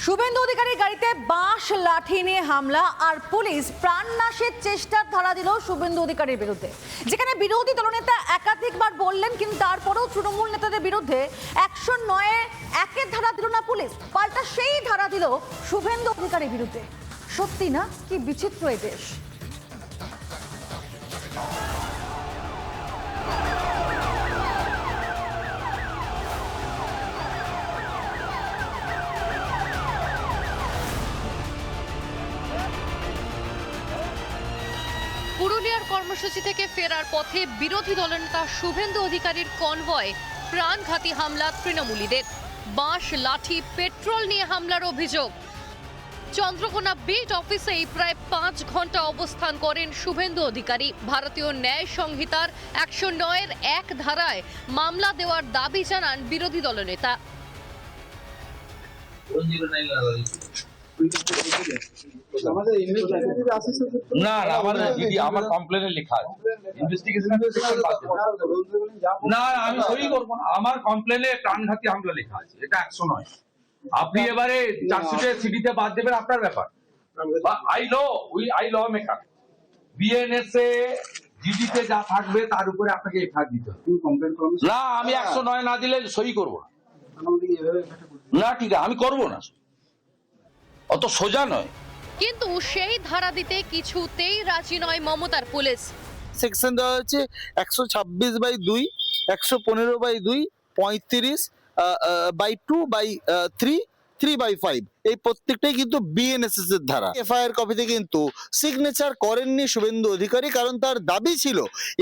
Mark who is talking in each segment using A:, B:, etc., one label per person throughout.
A: শুভেন্দু অধিকারীর গাড়িতে বাঁশ লাঠি নিয়ে হামলা আর পুলিশ প্রাণনাশের চেষ্টার ধারা দিল শুভেন্দু অধিকারীর বিরুদ্ধে। যেখানে বিরোধী দলনেতা একাধিকবার বললেন, কিন্তু তারপরেও তৃণমূল নেতাদের বিরুদ্ধে 109-1 ধারা দিল না পুলিশ, পাল্টা সেই ধারা দিল শুভেন্দু অধিকারীর বিরুদ্ধে। সত্যি না, কি বিচিত্র এই দেশ।
B: পুরুলিয়ার কর্মসূচি থেকে ফেরার পথে বিরোধী দলনেতা শুভেন্দু অধিকারীর কনভয় প্রাণঘাতী হামলা তৃণমূলীদের। বাঁশ, লাঠি, পেট্রোল নিয়ে হামলার অভিযোগ। চন্দ্রকোনা বিট অফিসেই প্রায় 5 ঘন্টা অবস্থান করেন শুভেন্দু অধিকারী। ভারতীয় ন্যায় সংহিতার 109-1 ধারায় মামলা দেওয়ার দাবি জানান বিরোধী দলনেতা।
C: না আমার কমপ্লেনে লেখা আছে ইনভেস্টিগেশন না, আমি সই করবো না। আমার কমপ্লেনে প্রাণঘাতী হামলা লেখা আছে, এটা 109। আপনি এবারে চার্জশিটে সিডিতে বাদ দেবেন, আপনার ব্যাপার। আই ল মেকার বিএনএসএ জিডিতে যা থাকবে তার উপরে আপনাকে এফআইআর দিতে হবে। না, আমি 109 না দিলে সই করবো না। না ঠিক আছে, আমি করবো না, অত সোজা নয়।
B: কিন্তু সেই ধারা দিতে কিছুতেই রাজি নয় মমতার পুলিশ।
D: সেকশন দেওয়া হচ্ছে 126/2, 115/2, 35/2/3, 3/5। এই প্রত্যেকটাই কিন্তু বিএনএসএস এর ধারা। এফআইআর কপিতে কিন্তু সিগনেচার করেননি শুভেন্দু অধিকারী, কারণ তার দাবি ছিল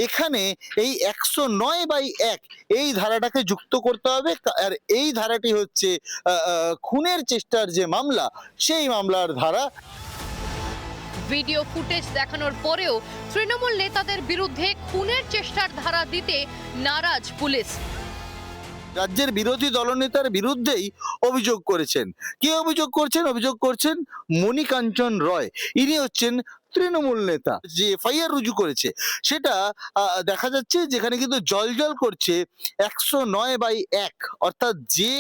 D: এখানে এই 109/1 এই ধারাটাকে যুক্ত করতে হবে। আর এই ধারাটি হচ্ছে খুনের চেষ্টার যে মামলা, সেই মামলার ধারা।
B: ভিডিও ফুটেজ দেখানোর পরেও তৃণমূল নেতাদের বিরুদ্ধে খুনের চেষ্টার ধারা দিতে নারাজ পুলিশ।
D: রাজ্যের বিরোধী দলনেতার বিরুদ্ধেই অভিযোগ করেছেন। কি অভিযোগ করছেন? অভিযোগ করছেন মণিকাঞ্চন রয়। ইনি হচ্ছেন তৃণমূল নেতা। যে এফআইআর রুজু করেছে সেটা দেখা যাচ্ছে যেখানে কিন্তু জলজল করছে 109/1, অর্থাৎ যে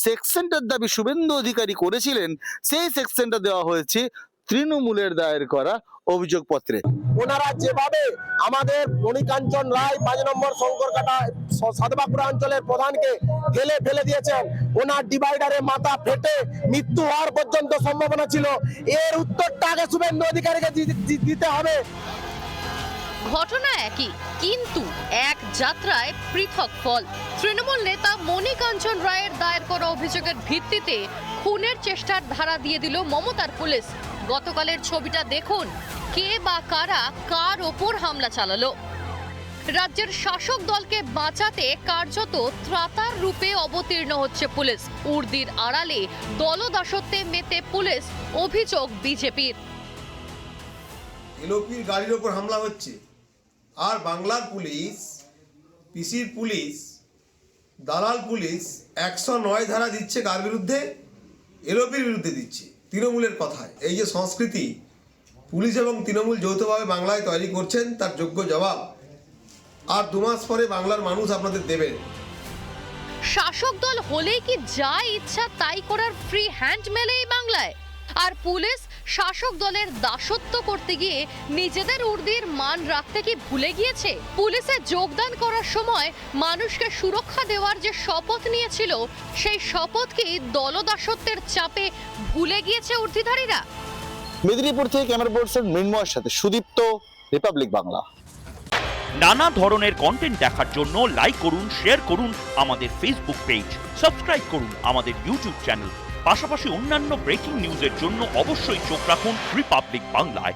D: সেকশনটার দাবি শুভেন্দু অধিকারী করেছিলেন সেই সেকশনটা দেওয়া হয়েছে তৃণমূলের দায়ের করা অভিযোগপত্রে।
E: ওনারা যেভাবে আমাদের মণিকাঞ্চন রায় 5 নম্বর শঙ্করকাটা সাতবাঁকুড়া অঞ্চলের প্রধানকে ফেলে দিয়েছেন, ওনার ডিভাইডারে মাথা ফেটে মৃত্যু হওয়ার পর্যন্ত সম্ভাবনা ছিল, এর উত্তরটা আগে শুভেন্দু অধিকারীকে দিতে হবে।
B: ঘটনা একই, কিন্তু এক যাত্রায় পৃথক ফল। তৃণমূল নেতা মণিকাঞ্চন রায়ের দায়ের করা অভিযোগের ভিত্তিতে খুনের চেষ্টার ধারা দিয়ে দিল মমতার পুলিশ। গতকালের ছবিটা দেখুন, কে বা কারা কার ওপর হামলা চালালো। রাজ্যের শাসক দলকে বাঁচাতে কার্যত ত্রাতার রূপে অবতীর্ণ হচ্ছে পুলিশ। উর্দির আড়ালে দলদাসত্বে মেতে পুলিশ, অভিযোগ বিজেপির।
F: এলওপির গাড়ির ওপর হামলা হচ্ছে, আর বাংলার পুলিশ, পিসির পুলিশ, দালাল পুলিশ 109 ধারা দিচ্ছে কার বিরুদ্ধে? এলওপির বিরুদ্ধে দিচ্ছে, তৃণমূলের কথায়। এই যে সংস্কৃতি পুলিশ এবং তৃণমূল যৌথভাবে বাংলায় তৈরি করছেন, তার যোগ্য জবাব আর 2 মাস পরে বাংলার মানুষ আপনাদের দেবেন।
B: শাসক দল হলেই কি যা ইচ্ছা তাই করার ফ্রি হ্যান্ড মেলে এই বাংলায়? আর পুলিশ শাসক দলের দাসত্ব করতে গিয়ে নিজেদের উর্দির মান রাখতে কি ভুলে গিয়েছে? পুলিশে যোগদান করার সময় মানুষকে সুরক্ষা দেওয়ার যে শপথ নিয়েছিল, সেই শপথ কি দলদাসত্বের চাপে ভুলে গিয়েছে উর্দিধারীরা?
D: মেদিনীপুর থেকে ক্যামেরা পার্সন মৃন্ময়ের সাথে সুদীপ্ত, রিপাবলিক বাংলা।
G: নানা ধরনের কন্টেন্ট দেখার জন্য লাইক করুন, শেয়ার করুন আমাদের ফেসবুক পেজ, সাবস্ক্রাইব করুন আমাদের ইউটিউব চ্যানেল। পাশাপাশি অন্যান্য ব্রেকিং নিউজের জন্য অবশ্যই চোখ রাখুন রিপাবলিক বাংলায়।